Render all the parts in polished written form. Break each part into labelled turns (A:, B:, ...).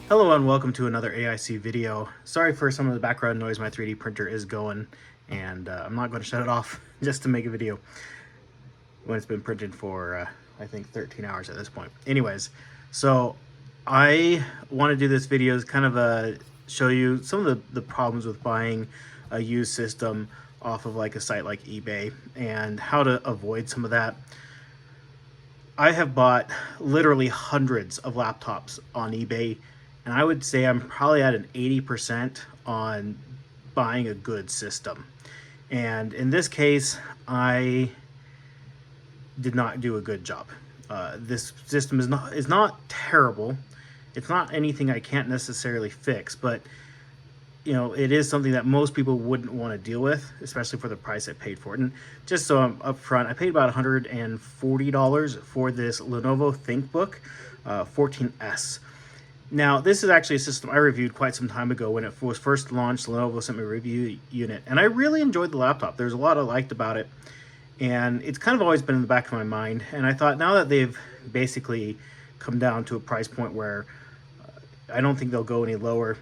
A: Hello and welcome to another AIC video. Sorry for some of the background noise, my 3D printer is going and I'm not going to shut it off just to make a video when it's been printed for I think 13 hours at this point. Anyways, so I want to do this video to kind of show you some of the problems with buying a used system off of like a site like eBay and how to avoid some of that. I have bought literally hundreds of laptops on eBay, and I would say I'm probably at an 80% on buying a good system. And in this case, I did not do a good job. This system is not terrible. It's not anything I can't necessarily fix, but you know, it is something that most people wouldn't want to deal with, especially for the price I paid for it. And just so I'm upfront, I paid about $140 for this Lenovo Thinkbook 14S. Now, this is actually a system I reviewed quite some time ago when it was first launched. Lenovo sent me a review unit, and I really enjoyed the laptop. There's a lot I liked about it, and it's kind of always been in the back of my mind. And I thought now that they've basically come down to a price point where I don't think they'll go any lower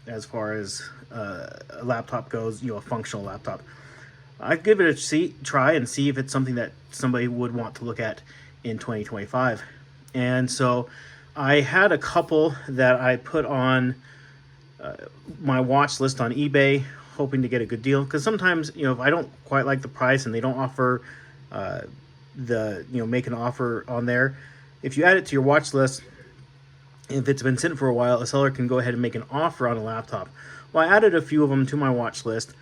A: as far as a laptop goes, you know, a functional laptop, I'd give it a try and see if it's something that somebody would want to look at in 2025. And so I had a couple that I put on my watch list on eBay, hoping to get a good deal. Because sometimes, you know, if I don't quite like the price and they don't offer make an offer on there, if you add it to your watch list, if it's been sitting for a while, a seller can go ahead and make an offer on a laptop. Well, I added a few of them to my watch list.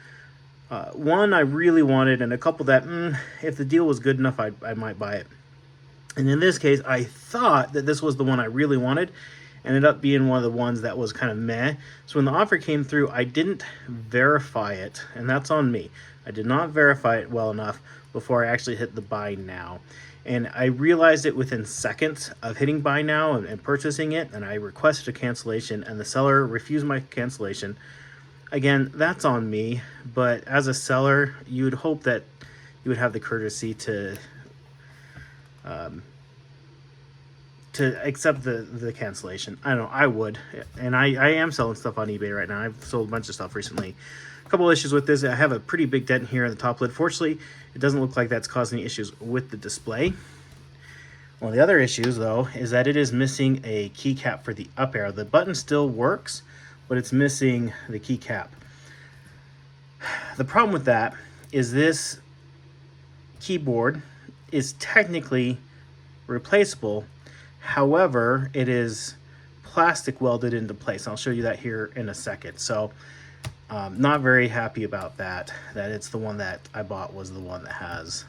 A: One I really wanted, and a couple that, if the deal was good enough, I might buy it. And in this case, I thought that this was the one I really wanted. Ended up being one of the ones that was kind of meh. So when the offer came through, I didn't verify it, and that's on me. I did not verify it well enough before I actually hit the buy now. And I realized it within seconds of hitting buy now and purchasing it, and I requested a cancellation, and the seller refused my cancellation. Again, that's on me, but as a seller, you would hope that you would have the courtesy to accept the cancellation. I don't know, I would. And I am selling stuff on eBay right now. I've sold a bunch of stuff recently. A couple issues with this. I have a pretty big dent here in the top lid. Fortunately, it doesn't look like that's causing any issues with the display. One of the other issues, though, is that it is missing a keycap for the up arrow. The button still works, but it's missing the keycap. The problem with that is this keyboard is technically replaceable. However, it is plastic welded into place. I'll show you that here in a second. So not very happy about that it's the one that I bought was the one that has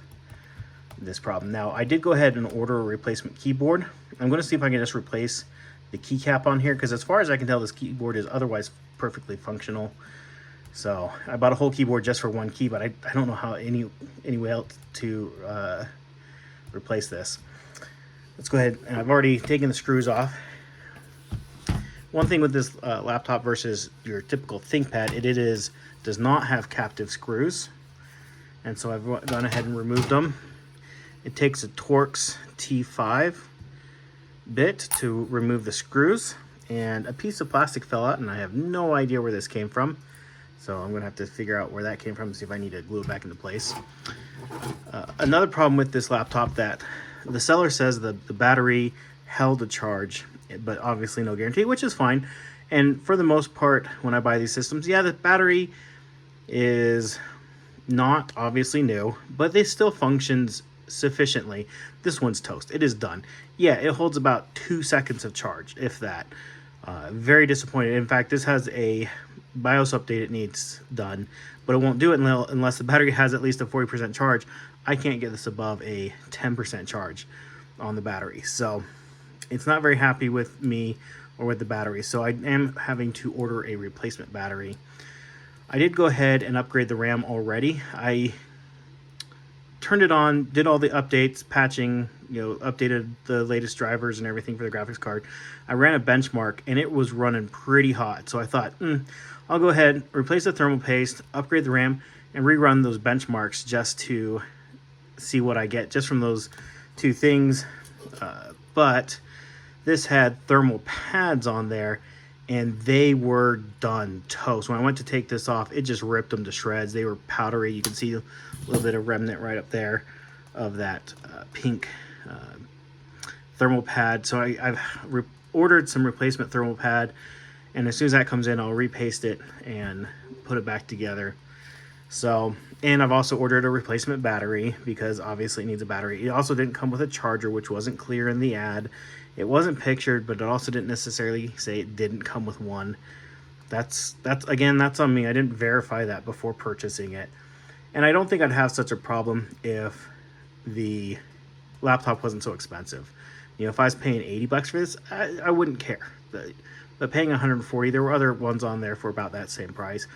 A: this problem. Now, I did go ahead and order a replacement keyboard. I'm going to see if I can just replace the keycap on here, because as far as I can tell, this keyboard is otherwise perfectly functional. So I bought a whole keyboard just for one key, but I don't know how any way else to replace this. Let's go ahead, and I've already taken the screws off. One thing with this laptop versus your typical ThinkPad, it does not have captive screws, and so I've gone ahead and removed them. It takes a Torx T5 bit to remove the screws, and a piece of plastic fell out, and I have no idea where this came from. So I'm going to have to figure out where that came from and see if I need to glue it back into place. Another problem with this laptop, that the seller says the battery held a charge, but obviously no guarantee, which is fine. And for the most part, when I buy these systems, yeah, the battery is not obviously new, but it still functions sufficiently. This one's toast. It is done. Yeah, it holds about 2 seconds of charge, if that. Very disappointed. In fact, this has a BIOS update it needs done, but it won't do it unless the battery has at least a 40% charge. I can't get this above a 10% charge on the battery. So it's not very happy with me or with the battery. So I am having to order a replacement battery. I did go ahead and upgrade the RAM already. I turned it on, did all the updates, patching, you know, updated the latest drivers and everything for the graphics card. I ran a benchmark and it was running pretty hot. So I thought, I'll go ahead, replace the thermal paste, upgrade the RAM, and rerun those benchmarks just to see what I get just from those two things. But This had thermal pads on there, and they were done toast. When I went to take this off, it just ripped them to shreds. They were powdery. You can see a little bit of remnant right up there of that pink thermal pad. So I've ordered some replacement thermal pad, and as soon as that comes in, I'll repaste it and put it back together. So, and I've also ordered a replacement battery because obviously it needs a battery. It also didn't come with a charger, which wasn't clear in the ad. It wasn't pictured, but it also didn't necessarily say it didn't come with one. That's again, that's on me. I didn't verify that before purchasing it. And I don't think I'd have such a problem if the laptop wasn't so expensive. You know, if I was paying 80 bucks for this, I wouldn't care. But paying 140, there were other ones on there for about that same price.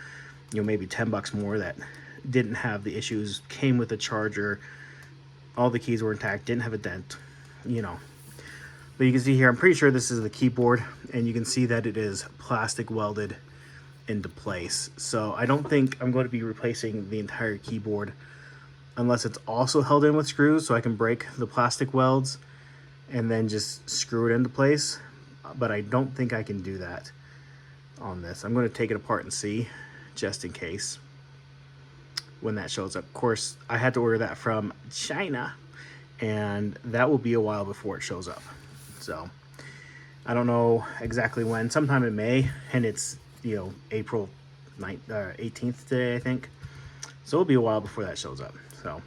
A: You know, maybe 10 bucks more that didn't have the issues, came with a charger, all the keys were intact, didn't have a dent, you know. But you can see here, I'm pretty sure this is the keyboard, and you can see that it is plastic welded into place. So I don't think I'm going to be replacing the entire keyboard unless it's also held in with screws, so I can break the plastic welds and then just screw it into place. But I don't think I can do that on this. I'm going to take it apart and see, just in case, when that shows up. Of course, I had to order that from China, and that will be a while before it shows up. So I don't know exactly when. Sometime in May, and it's, you know, April 18th today, I think. So it'll be a while before that shows up. So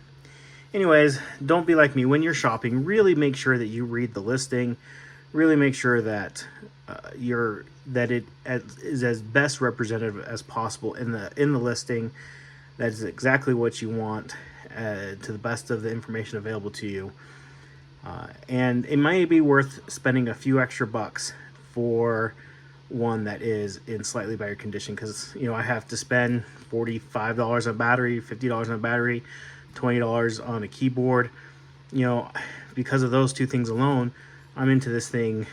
A: anyways, don't be like me when you're shopping. Really make sure that you read the listing. Really make sure that it is as best representative as possible in the listing. That is exactly what you want, to the best of the information available to you. And it might be worth spending a few extra bucks for one that is in slightly better condition, because, you know, I have to spend $45 on a battery, $50 on a battery, $20 on a keyboard. You know, because of those two things alone, I'm into this thing,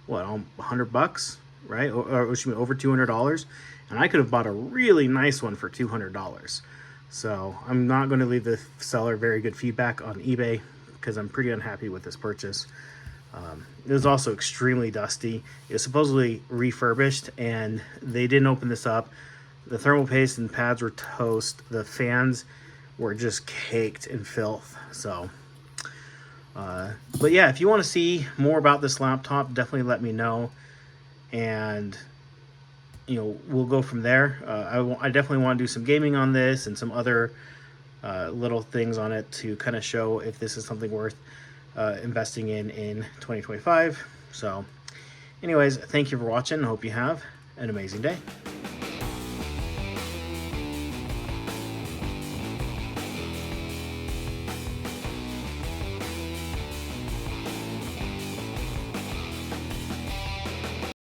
A: what, $100, right? Or excuse me, over $200, and I could have bought a really nice one for $200. So I'm not going to leave the seller very good feedback on eBay, because I'm pretty unhappy with this purchase. It was also extremely dusty. It was supposedly refurbished, and they didn't open this up. The thermal paste and pads were toast. The fans were just caked in filth. So, but yeah, if you want to see more about this laptop, definitely let me know, and you know, we'll go from there. I definitely want to do some gaming on this and some other little things on it to kind of show if this is something worth investing in 2025. So anyways, thank you for watching. I hope you have an amazing day.